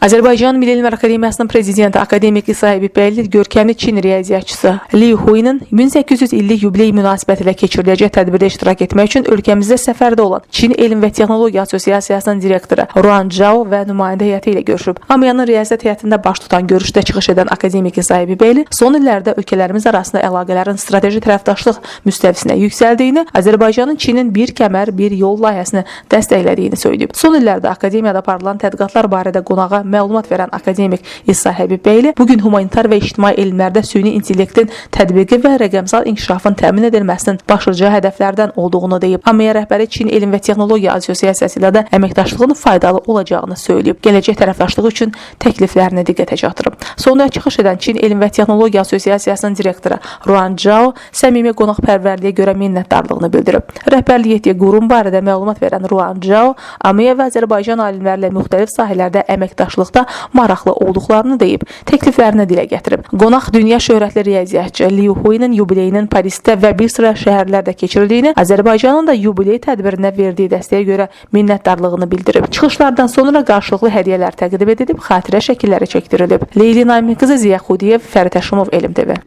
Azərbaycan Milli Elmlər Akademiyasının prezidenti akademik İsa Həbibbəyli görkəmli Çin riyaziyyatçısı Liu Huinin 1800 illik yubiley münasibətilə keçiriləcək tədbirdə iştirak etmək üçün ölkəmizdə səfərdə olan Çin Elm və Texnologiya Assosiasiyasının direktoru Ruan Zhao və nümayəndə heyəti ilə görüşüb. AMIA'nın riyaziyyat heyətində baş tutan görüşdə çıxış edən akademik İsa Həbibbəyli son illərdə ölkələrimiz arasında əlaqələrin strateji tərəfdaşlıq müstəvisinə yüksəldiyini, Azərbaycanın Çinin bir kəmər, bir yol layihəsini dəstəklədiyini söyləyib. Son illərdə akademiyada aparılan tədqiqatlar barədə qonağa məlumat verən akademik İsa Həbibbəyli bugün humanitar və ictimai elmlərdə süni intellektin tətbiqi və rəqəmsal inkişafın təmin edilməsinin başlıca hədəflərdən olduğunu deyib. AMIA rəhbəri Çin Elm və Texnologiya Assosiasiyası ilə də əməkdaşlığın faydalı olacağını söyləyib. Gələcək tərəfdaşlığı üçün təkliflərini diqqətə çatdırıb. Sonda çıxış edən Çin Elm və Texnologiya Assosiasiyasının direktoru Ruan Zhao səmimi qonaqpərvərliyə görə minnətdarlığını bildirib. Rəhbərlik etdiyi qurum barədə məlumat verən Ruan Zhao AMIA və Azərbaycan alimlərlə müxtəlif sahələrdə əməkdaşlıqda maraqlı olduqlarını deyib, təkliflərini dilə gətirib. Qonaq dünya şöhrətli riyaziyyatçı Liu Huinin yubileyinin Parisdə və bir sıra şəhərlərdə keçirildiyini, Azərbaycanın da yubiley tədbirinə verdiyi dəstəyə görə minnətdarlığını bildirib. Çıxışlardan sonra qarşılıqlı hədiyyələr təqdim edilib, xatirə şəkilləri çəkdirilib. Leyli Naymin qızı Ziya Xudiyev, Fərid Həşimov, Elm TV.